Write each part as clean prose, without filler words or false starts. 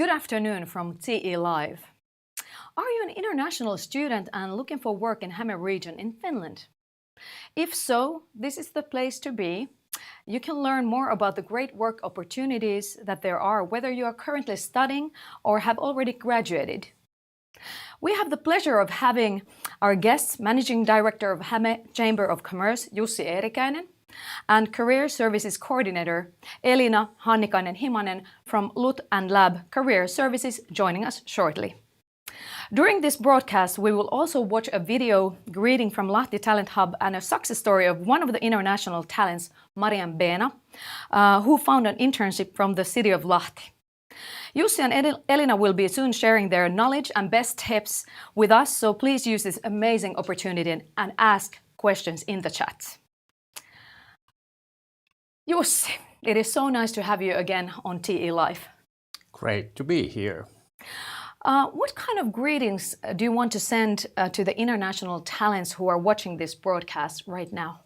Good afternoon from TE-live. Are you an international student and looking for work in Häme region in Finland? If so, this is the place to be. You can learn more about the great work opportunities that there are whether you are currently studying or have already graduated. We have the pleasure of having our guests, Managing Director of Häme Chamber of Commerce Jussi Eerikäinen and Career Services Coordinator Elina Hannikainen-Himanen from LUT&LAB Career Services joining us shortly. During this broadcast, we will also watch a video greeting from Lahti Talent Hub and a success story of one of the international talents, Marian Beena, who found an internship from the city of Lahti. Jussi and Elina will be soon sharing their knowledge and best tips with us, so please use this amazing opportunity and ask questions in the chat. Jussi, it is so nice to have you again on TE-live. Great to be here. What kind of greetings do you want to send to the international talents who are watching this broadcast right now?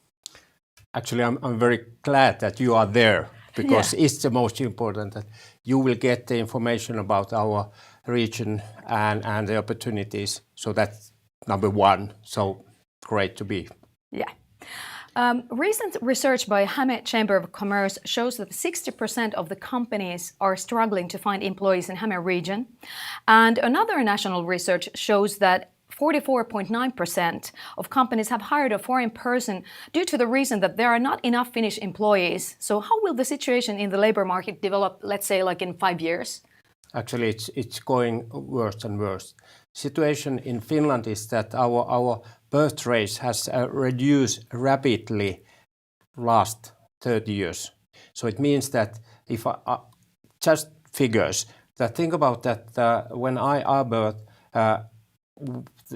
Actually, I'm very glad that you are there because it's the most important that you will get the information about our region and the opportunities. So that's number one. So great to be. Yeah. Recent research by Häme Chamber of Commerce shows that 60% of the companies are struggling to find employees in Häme region. And another national research shows that 44.9% of companies have hired a foreign person due to the reason that there are not enough Finnish employees. So how will the situation in the labor market develop, let's say, like in 5 years? Actually, it's going worse and worse. Situation in Finland is that our birth rate has reduced rapidly last 30 years. So it means that if just figures that think about that when I birthed,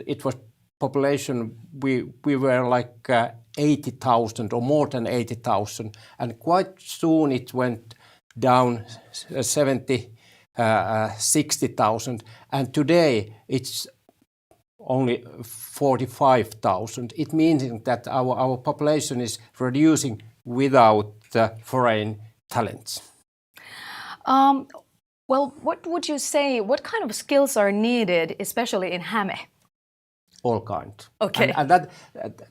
it was population we were like 80,000 or more than 80,000, and quite soon it went down 60,000, and today it's only 45,000. It means that our population is reducing without foreign talents. Well, what would you say, what kind of skills are needed, especially in Häme? All kind. Okay. And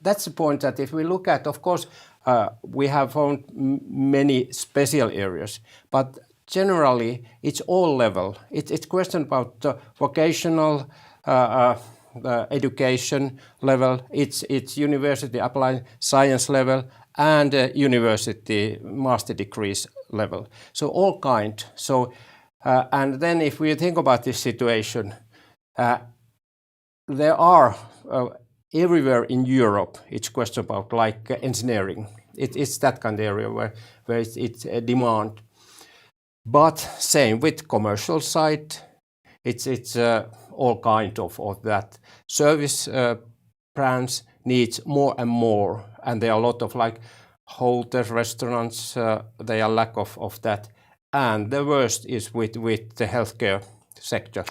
that's the point that if we look at, of course, we have found many special areas, but generally it's all level. It's question about vocational education level, it's university applied science level and university master degrees level. So all kind. So and then if we think about this situation, there are everywhere in Europe, it's question about like engineering. It's that kind of area where it's a demand. But same with commercial side, it's all kind of that. Service brands needs more and more, and there are a lot of like hotels, restaurants, they are lack of that. And the worst is with the healthcare sector.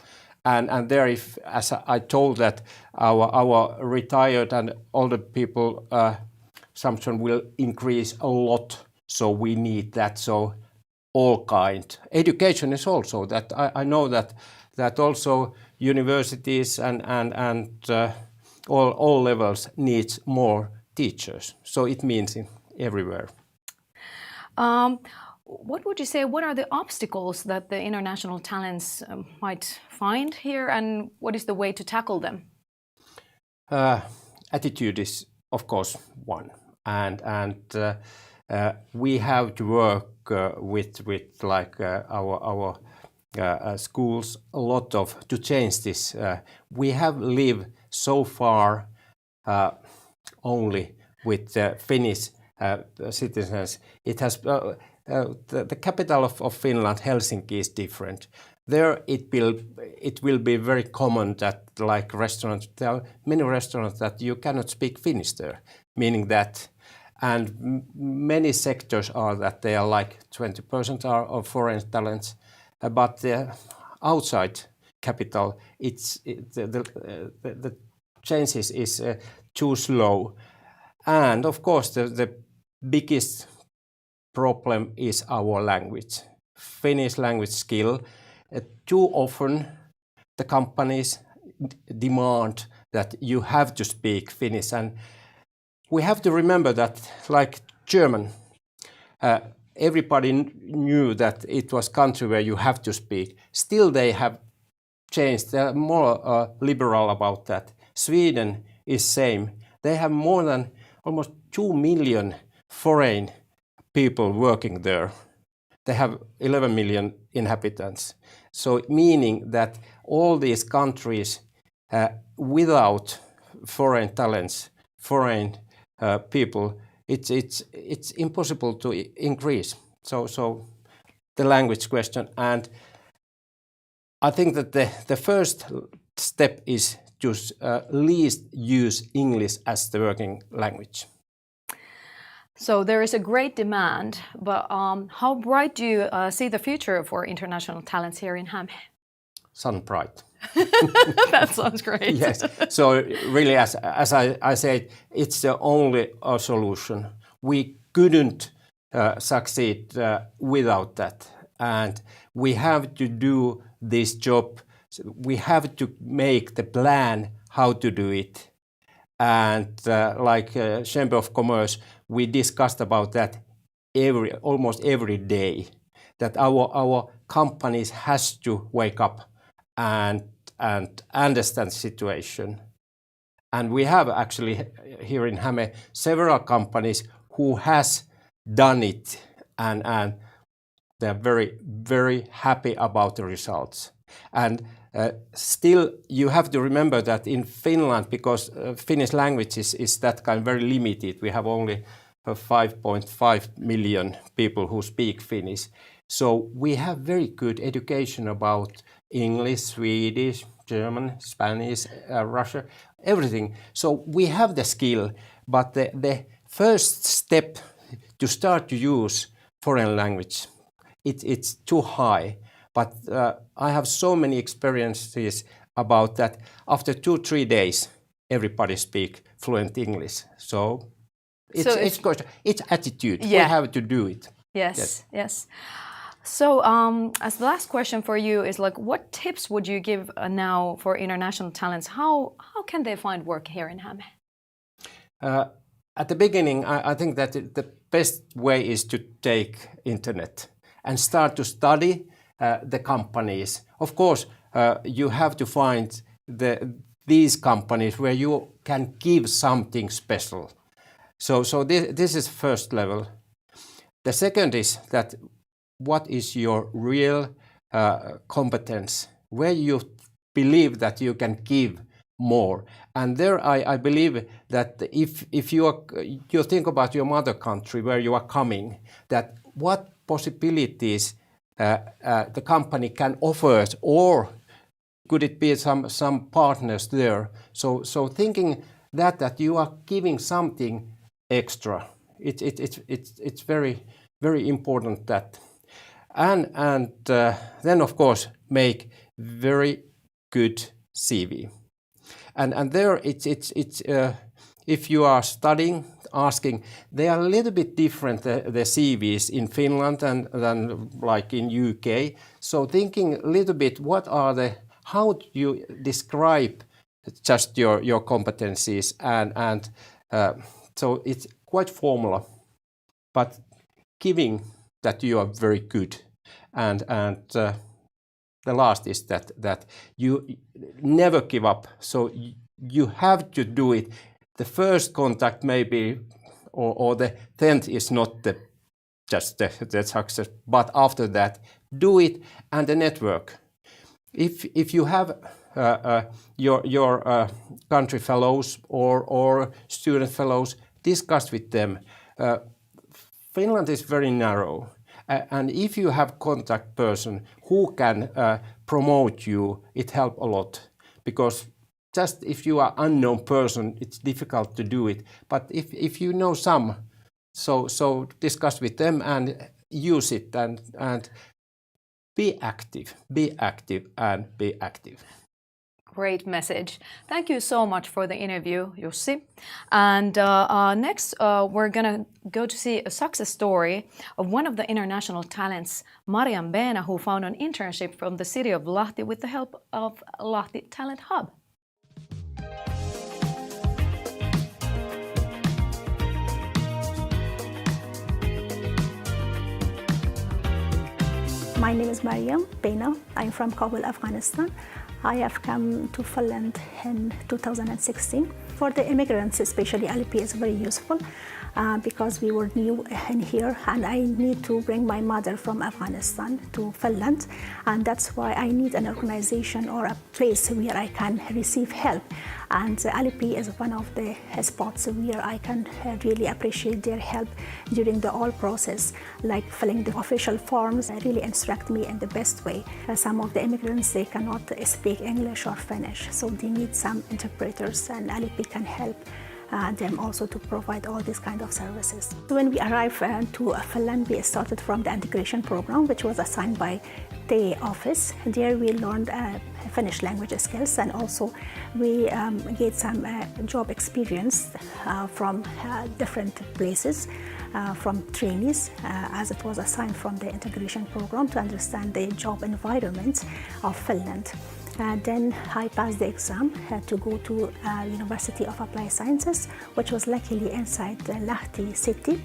And there, if as I told that our retired and older people consumption will increase a lot, so we need that. So all kind. Education is also that I know that also universities and all levels needs more teachers. So it means everywhere. What would you say, what are the obstacles that the international talents might find here, and what is the way to tackle them? Attitude is, of course, one. And we have to work with like our schools a lot to change this. We have lived so far only with Finnish citizens. It has the capital of Finland, Helsinki, is different. There it will be very common that like restaurants, there are many restaurants that you cannot speak Finnish there, meaning that, and many sectors are that they are like 20% are of foreign talents, but the outside capital, the changes is too slow, and of course the biggest problem is our language. Finnish language skill too often the companies demand that you have to speak Finnish, and we have to remember that, like German, everybody knew that it was country where you have to speak. Still, they have changed. They are more liberal about that. Sweden is same. They have more than almost 2 million foreign people working there. They have 11 million inhabitants. So meaning that all these countries without foreign talents, foreign people, it's impossible to increase. So the language question, and I think that the first step is to least use English as the working language. So there is a great demand, but how bright do you see the future for international talents here in Häme? Sun bright. That sounds great. Yes. So really, as I said, it's the only solution. We couldn't succeed without that, and we have to do this job. We have to make the plan how to do it, and like Chamber of Commerce, we discussed about that almost every day. That our companies has to wake up and understand the situation. And we have actually here in Häme several companies who has done it, and they're very, very happy about the results. And still you have to remember that in Finland, because Finnish language is that kind of very limited, we have only 5.5 million people who speak Finnish. So we have very good education about English, Swedish, German, Spanish, Russian, everything. So we have the skill, but the first step to start to use foreign language, it's too high. But I have so many experiences about that. After 2-3 days, everybody speak fluent English. So it's attitude. Yeah. We have to do it. Yes. So as the last question for you is like, what tips would you give now for international talents? How can they find work here in Häme? At the beginning, I think that the best way is to take internet and start to study the companies. Of course, you have to find these companies where you can give something special. So this is first level. The second is that what is your real competence, where you believe that you can give more. And there I believe that if you think about your mother country, where you are coming, that what possibilities the company can offer, or could it be some partners there? So thinking that you are giving something extra, it's very, very important that. And then of course make very good CV. And there it's if you are studying, asking, they are a little bit different the CVs in Finland than like in UK. So thinking a little bit, how do you describe just your competencies, and so it's quite formula, but giving that you are very good, and the last is that you never give up. So you have to do it. The first contact maybe, or the 10th is not just the success, but after that, do it, and the network. If you have your country fellows or student fellows, discuss with them. Finland is very narrow. And if you have contact person who can promote you, it helps a lot, because just if you are unknown person, it's difficult to do it. But if you know some, so discuss with them and use it, and be active. great message. Thank you so much for the interview, Jussi. And next, we're gonna go to see a success story of one of the international talents, Marian Beena, who found an internship from the city of Lahti with the help of Lahti Talent Hub. My name is Mariam Beena. I'm from Kabul, Afghanistan. I have come to Finland in 2016. For the immigrants, especially LP is very useful because we were new in here and I need to bring my mother from Afghanistan to Finland, and that's why I need an organization or a place where I can receive help. And LP is one of the spots where I can really appreciate their help during the whole process, like filling the official forms, really instruct me in the best way. Some of the immigrants, they cannot speak English or Finnish, so they need some interpreters, and LP can help them also to provide all these kind of services. When we arrived to Finland, we started from the integration program, which was assigned by TE office. There we learned Finnish language skills, and also we get some job experience from different places, from trainees, as it was assigned from the integration program to understand the job environment of Finland. Then I passed the exam to go to University of Applied Sciences, which was luckily inside the Lahti city,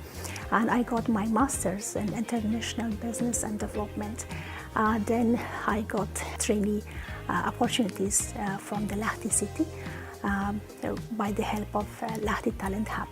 and I got my master's in international business and development. Then I got trainee opportunities from the Lahti city by the help of Lahti Talent Hub.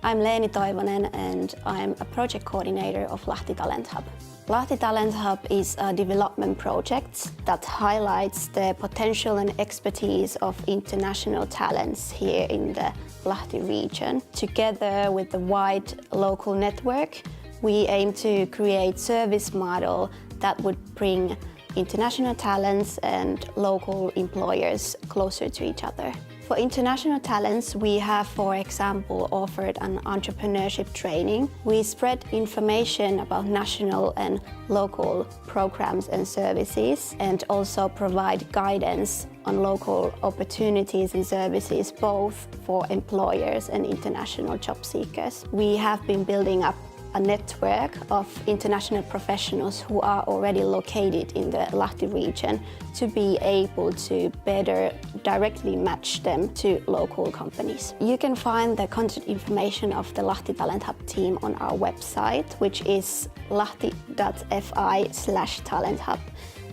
I'm Leeni Toivonen and I'm a project coordinator of Lahti Talent Hub. Lahti Talent Hub is a development project that highlights the potential and expertise of international talents here in the Lahti region. Together with the wide local network, we aim to create a service model that would bring international talents and local employers closer to each other. For international talents, we have, for example, offered an entrepreneurship training. We spread information about national and local programs and services, and also provide guidance on local opportunities and services, both for employers and international job seekers. We have been building up a network of international professionals who are already located in the Lahti region to be able to better directly match them to local companies. You can find the contact information of the Lahti Talent Hub team on our website, which is lahti.fi/talenthub.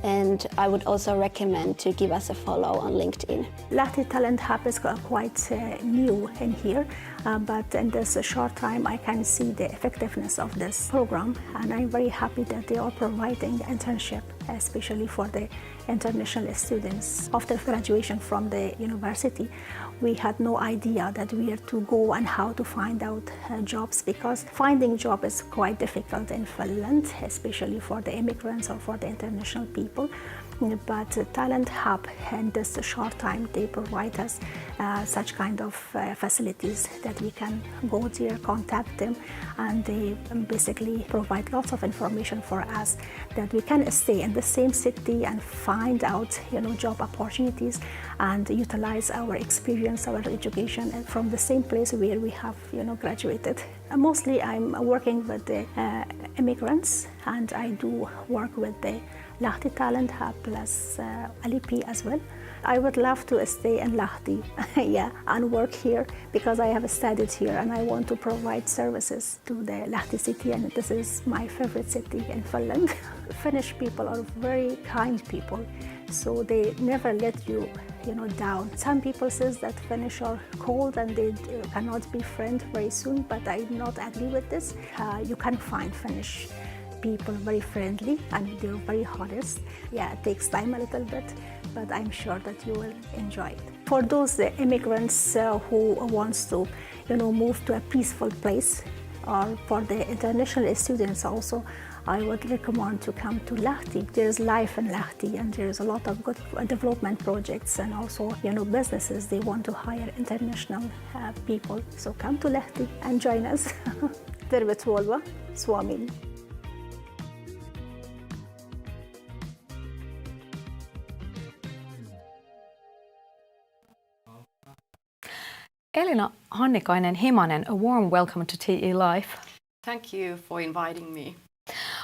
And I would also recommend to give us a follow on LinkedIn. Lahti Talent Hub is quite new in here, but in this short time I can see the effectiveness of this program, and I'm very happy that they are providing internship, especially for the international students. After graduation from the university, we had no idea that where to go and how to find out jobs, because finding job is quite difficult in Finland, especially for the immigrants or for the international people. But Talent Hub, in this short time, they provide us such kind of facilities that we can go there, contact them, and they basically provide lots of information for us that we can stay in the same city and find out, job opportunities and utilize our experience, our education from the same place where we have, graduated. Mostly I'm working with the immigrants, and I do work with the Lahti Talent Hub plus LP as well. I would love to stay in Lahti and work here because I have studied here and I want to provide services to the Lahti city, and this is my favorite city in Finland. Finnish people are very kind people, so they never let you down. Some people says that Finnish are cold and they cannot be friends very soon, but I do not agree with this. You can find Finnish people very friendly and they're very honest. Yeah, it takes time a little bit, but I'm sure that you will enjoy it. For those immigrants who wants to, move to a peaceful place, or for the international students also, I would recommend to come to Lahti. There's life in Lahti, and there's a lot of good development projects, and also, businesses, they want to hire international people. So come to Lahti and join us. Tervetuloa Suomeen. Elina Hannikainen-Himanen, a warm welcome to TE-live. Thank you for inviting me.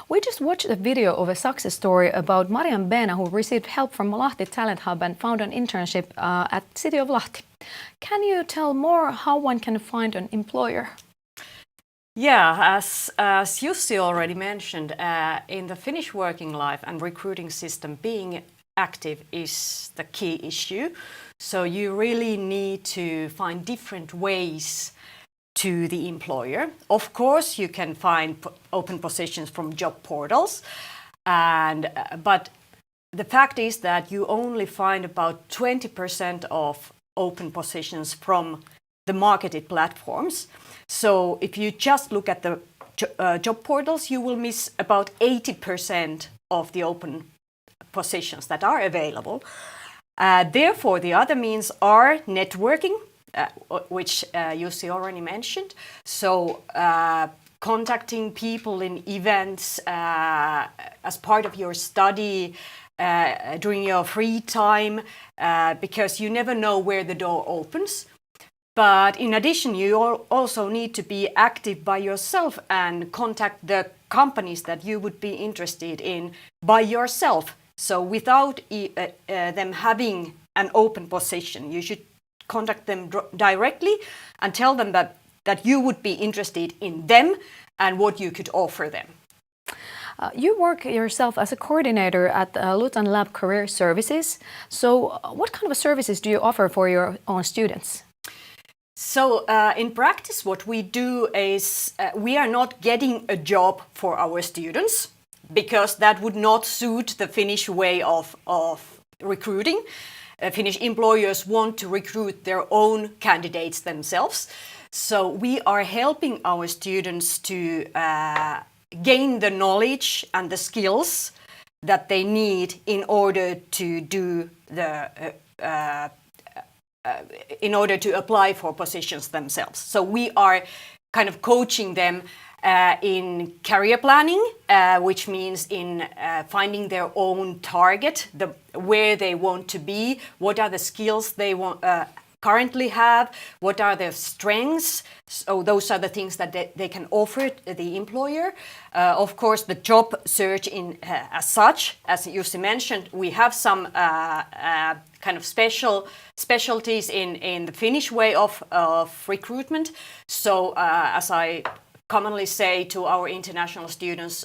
We just watched a video of a success story about Marian Bena, who received help from Lahti Talent Hub and found an internship at City of Lahti. Can you tell more how one can find an employer? Yeah, as Jussi already mentioned, in the Finnish working life and recruiting system, being active is the key issue. So you really need to find different ways to the employer. Of course, you can find open positions from job portals, but the fact is that you only find about 20% of open positions from the marketed platforms. So if you just look at the job portals, you will miss about 80% of the open positions that are available. Therefore, the other means are networking, which Jussi already mentioned. So contacting people in events as part of your study, during your free time, because you never know where the door opens. But in addition, you also need to be active by yourself and contact the companies that you would be interested in by yourself. So without them having an open position, you should contact them directly and tell them that you would be interested in them and what you could offer them. You work yourself as a coordinator at LUT&LAB Career Services. So what kind of services do you offer for your own students? So in practice, what we do is we are not getting a job for our students, because that would not suit the Finnish way of recruiting. Finnish employers want to recruit their own candidates themselves. So we are helping our students to gain the knowledge and the skills that they need in order to do in order to apply for positions themselves. So we are kind of coaching them in career planning, which means in finding their own target, where they want to be, what are the skills they currently have, what are their strengths. So those are the things that they can offer the employer. Of course, the job search as such, as Jussi mentioned, we have some kind of specialties in the Finnish way of recruitment. So as I commonly say to our international students,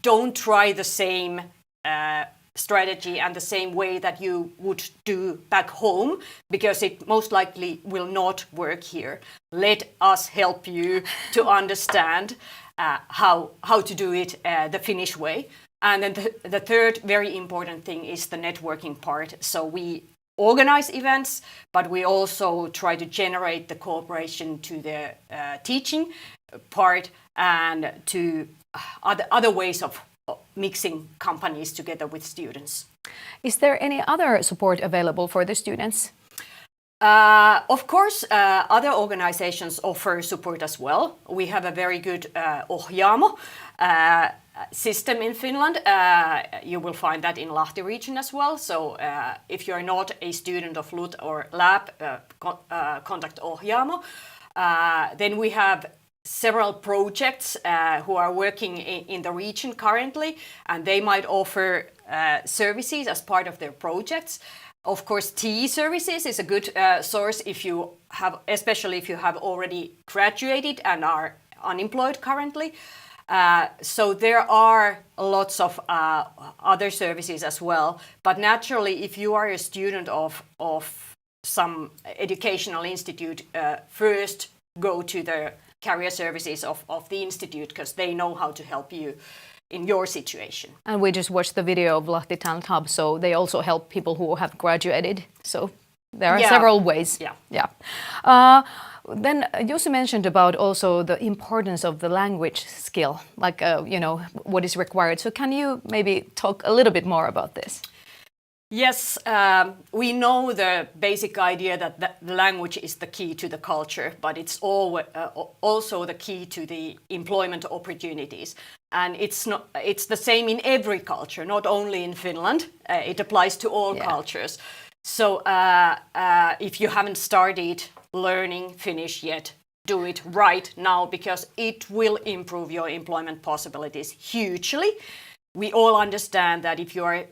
don't try the same strategy and the same way that you would do back home, because it most likely will not work here. Let us help you to understand how to do it the Finnish way. And then the third very important thing is the networking part. So we organize events, but we also try to generate the cooperation to the teaching part and to other ways of mixing companies together with students. Is there any other support available for the students? Of course, other organizations offer support as well. We have a very good Ohjaamo system in Finland. You will find that in Lahti region as well. So if you're not a student of LUT or LAB, contact Ohjaamo. Then we have several projects who are working in the region currently, and they might offer services as part of their projects. Of course, TE services is a good source if you have, especially if you have already graduated and are unemployed currently. So there are lots of other services as well. But naturally, if you are a student of some educational institute, first go to the career services of the institute, because they know how to help you in your situation. And we just watched the video of Lahti Talent Hub, so they also help people who have graduated. So there are several ways. Yeah. Then Jussi mentioned about also the importance of the language skill, like what is required. So can you maybe talk a little bit more about this? Yes, we know the basic idea that the language is the key to the culture, but it's also the key to the employment opportunities. And it's the same in every culture, not only in Finland. It applies to all cultures. So if you haven't started learning Finnish yet, do it right now, because it will improve your employment possibilities hugely. We all understand that if you are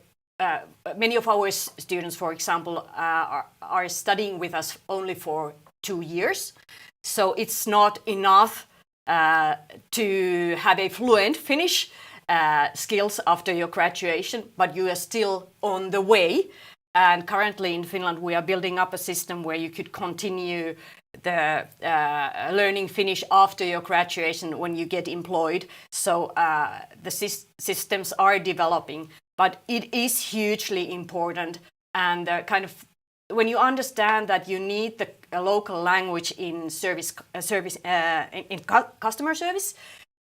many of our students, for example, are studying with us only for 2 years. So it's not enough to have a fluent Finnish skills after your graduation, but you are still on the way. And currently in Finland, we are building up a system where you could continue the learning Finnish after your graduation when you get employed. So the systems are developing. But it is hugely important, and when you understand that you need the local language in customer service,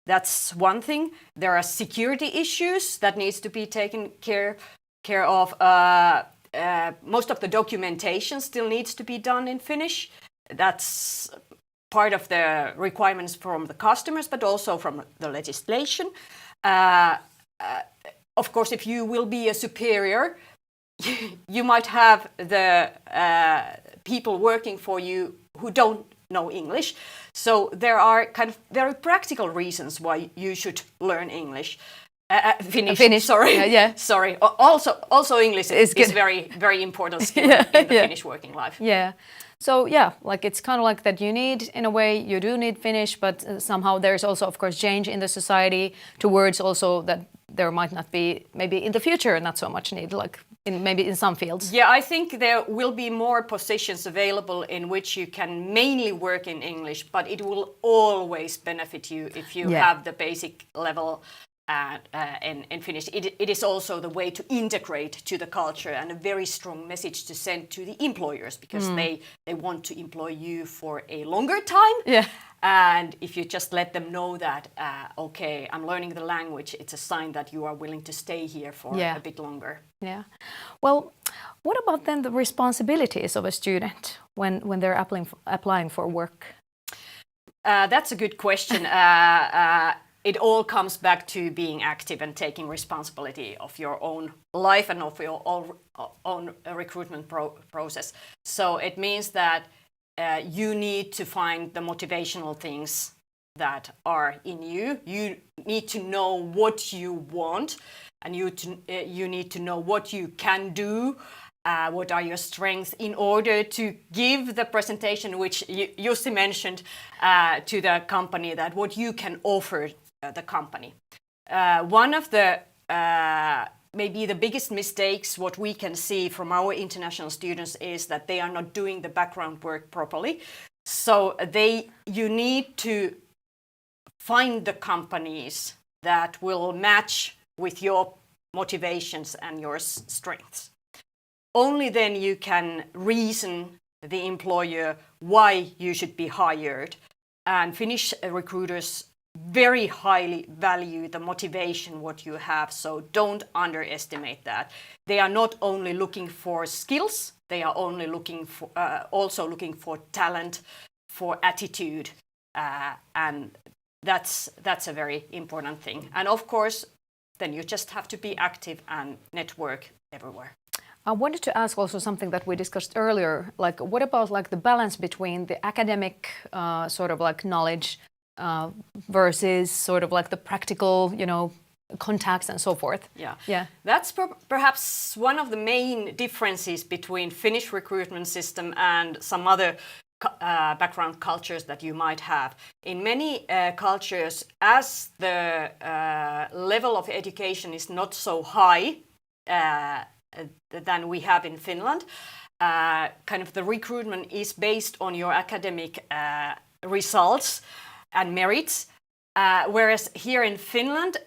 that's one thing. There are security issues that needs to be taken care of. Most of the documentation still needs to be done in Finnish. That's part of the requirements from the customers, but also from the legislation. Of course, if you will be a superior, you might have the people working for you who don't know English. So there are kind of very practical reasons why you should learn English. Finnish. Sorry. Yeah. Sorry. Also English is very, very important skill in the Finnish working life. Yeah. So yeah, like it's kind of like that you need, in a way, you do need Finnish, but somehow there's also, of course, change in the society towards also that there might not be, maybe in the future, not so much need, like maybe in some fields. Yeah, I think there will be more positions available in which you can mainly work in English, but it will always benefit you if you have the basic level in Finnish. It is also the way to integrate to the culture, and a very strong message to send to the employers, because they want to employ you for a longer time. Yeah. And if you just let them know that, okay, I'm learning the language, it's a sign that you are willing to stay here for a bit longer. Yeah. Well, what about then the responsibilities of a student when they're applying for work? That's a good question. It all comes back to being active and taking responsibility of your own life and of your own recruitment process. So it means that you need to find the motivational things that are in you. You need to know what you want, and you need to know what you can do, what are your strengths, in order to give the presentation, which Jussi mentioned, to the company, that what you can offer the company. One of the maybe the biggest mistakes what we can see from our international students is that they are not doing the background work properly. So you need to find the companies that will match with your motivations and your strengths. Only then you can reason the employer why you should be hired. And Finnish recruiters very highly value the motivation what you have, so don't underestimate that. They are not only looking for skills, they are only also looking for talent, for attitude, and that's a very important thing. And of course, then you just have to be active and network everywhere. I wanted to ask also something that we discussed earlier, like what about like the balance between the academic sort of like knowledge versus sort of like the practical, contacts and so forth. Yeah. That's perhaps one of the main differences between Finnish recruitment system and some other background cultures that you might have. In many cultures, as the level of education is not so high than we have in Finland, kind of the recruitment is based on your academic results and merits, whereas here in Finland,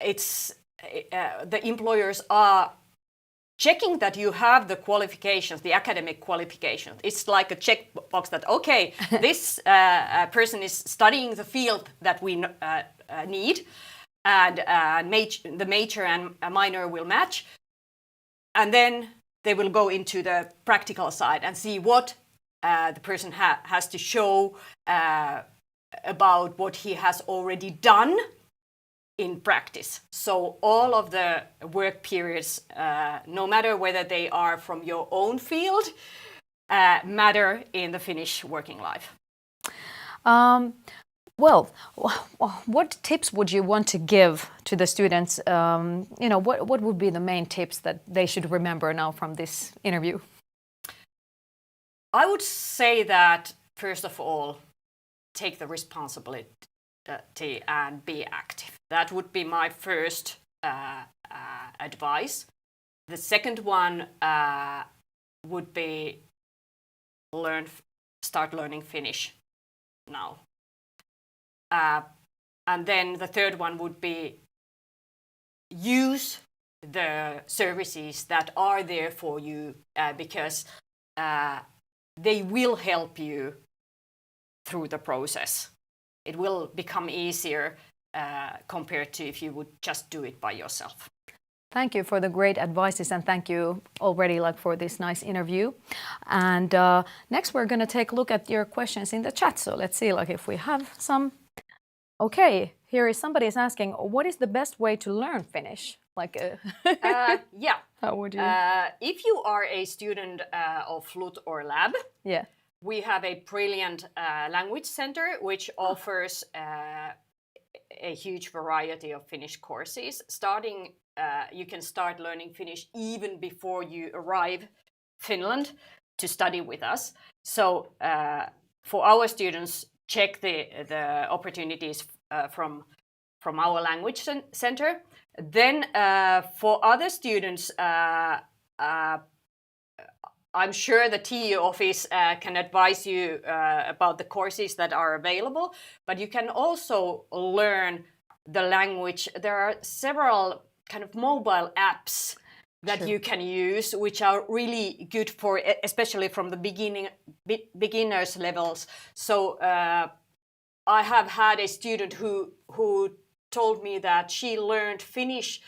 it's the employers are checking that you have the qualifications, the academic qualifications. It's like a checkbox that, okay, this person is studying the field that we need, and the major and minor will match, and then they will go into the practical side and see what the person has to show about what he has already done in practice. So all of the work periods, no matter whether they are from your own field matter in the Finnish working life? Well, what tips would you want to give to the students? What would be the main tips that they should remember now from this interview? I would say that, first of all, take the responsibility and be active. That would be my first advice. The second one would be start learning Finnish now. And then the third one would be use the services that are there for you because they will help you through the process. It will become easier compared to if you would just do it by yourself. Thank you for the great advices and thank you already for this nice interview. And next we're going to take a look at your questions in the chat. So let's see if we have some. Okay, here is somebody is asking, what is the best way to learn Finnish? Yeah. How would you? If you are a student of LUT&LAB, yeah, we have a brilliant language center which offers a huge variety of Finnish courses. You can start learning Finnish even before you arrive Finland to study with us. So for our students, check the opportunities from our language center. Then for other students, I'm sure the TE office can advise you about the courses that are available, but you can also learn the language. There are several kind of mobile apps that Sure. you can use, which are really good for, especially from the beginners levels. So I have had a student who told me that she learned Finnish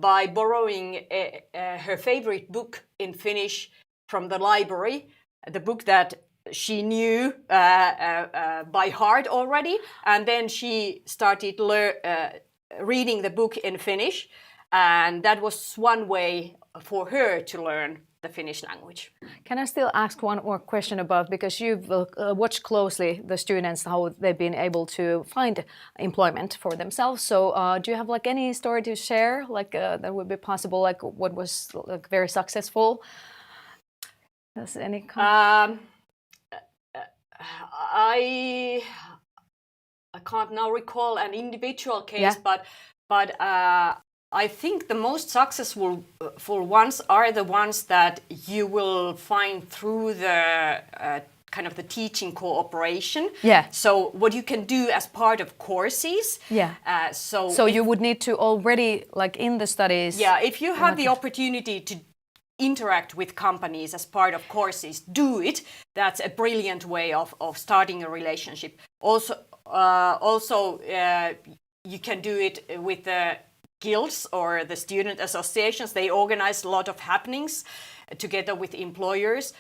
by borrowing her favorite book in Finnish from the library, the book that she knew by heart already, and then she started reading the book in Finnish, and that was one way for her to learn the Finnish language. Can I still ask one more question about, because you've watched closely the students, how they've been able to find employment for themselves. So do you have any story to share, that would be possible, what was very successful? Does any I can't now recall an individual case, Yeah. but I think the most successful ones are the ones that you will find through the kind of the teaching cooperation. Yeah. So what you can do as part of courses. Yeah. So you would need to already, in the studies. Yeah, if you have the opportunity to interact with companies as part of courses, do it. That's a brilliant way of starting a relationship. Also, you can do it with the guilds or the student associations. They organize a lot of happenings together with employers.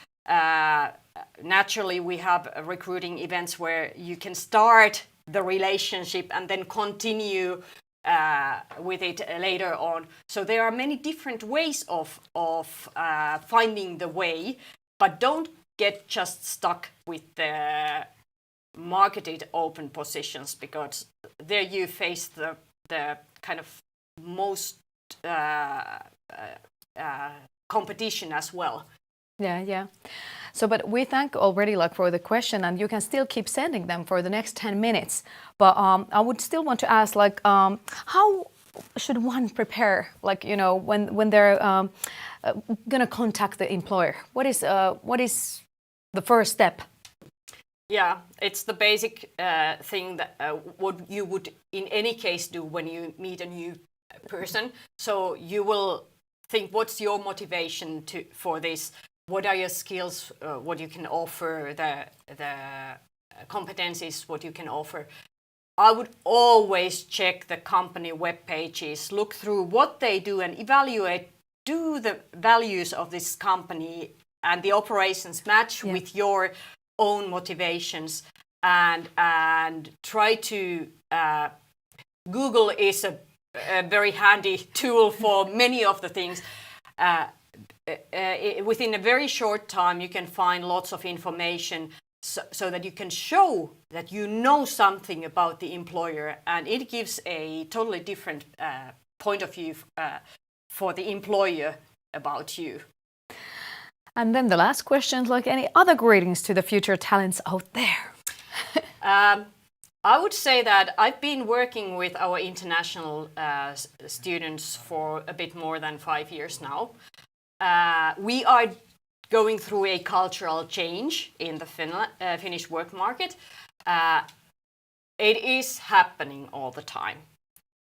Naturally, we have recruiting events where you can start the relationship and then continue with it later on. So there are many different ways of finding the way, but don't get just stuck with the marketed open positions, because there you face the kind of most competition as well. Yeah. So, but we thank already for the question, and you can still keep sending them for the next 10 minutes. But I would still want to ask, how should one prepare, when they're gonna contact the employer? What is the first step? Yeah, it's the basic thing that what you would in any case do when you meet a new person. So you will think, what's your motivation for this? What are your skills? What you can offer? The competencies? What you can offer? I would always check the company web pages, look through what they do, and evaluate: do the values of this company and the operations match with your own motivations? And try to Google is a very handy tool for many of the things. within a very short time you can find lots of information so that you can show that you know something about the employer, and it gives a totally different point of view for the employer about you. And then the last question, like any other greetings to the future talents out there? I would say that I've been working with our international students for a bit more than 5 years now. We are going through a cultural change in the Finnish work market. It is happening all the time.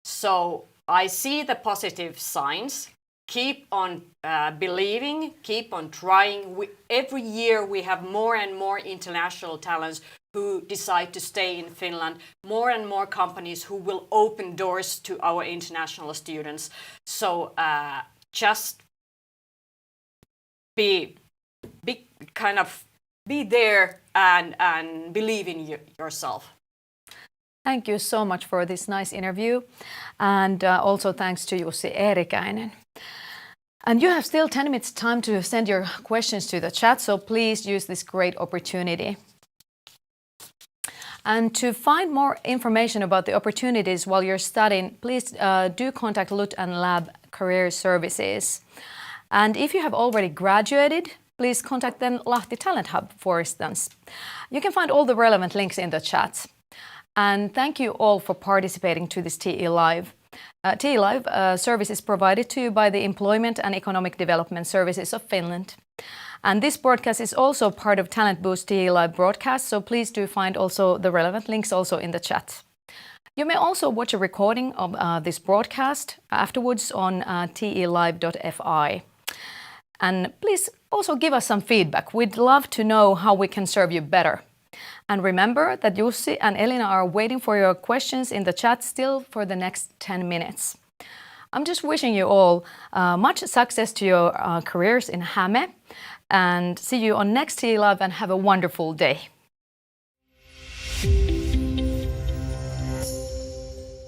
So I see the positive signs. Keep on believing, keep on trying. Every year we have more and more international talents who decide to stay in Finland, more and more companies who will open doors to our international students. So just be there and believe in yourself. Thank you so much for this nice interview, and also thanks to Jussi Eerikäinen. And you have still 10 minutes time to send your questions to the chat, so please use this great opportunity. And to find more information about the opportunities while you're studying, please do contact LUT&LAB Career Services. And if you have already graduated, please contact then Lahti Talent Hub, for instance. You can find all the relevant links in the chat. And thank you all for participating to this TE-live. TE-live service is provided to you by the Employment and Economic Development Services of Finland. And this broadcast is also part of Talent Boost TE-live broadcast, so please do find also the relevant links also in the chat. You may also watch a recording of this broadcast afterwards on te-live.fi. And please also give us some feedback. We'd love to know how we can serve you better. And remember that Jussi and Elina are waiting for your questions in the chat still for the next 10 minutes. I'm just wishing you all much success to your careers in Häme, and see you on next TE-live, and have a wonderful day.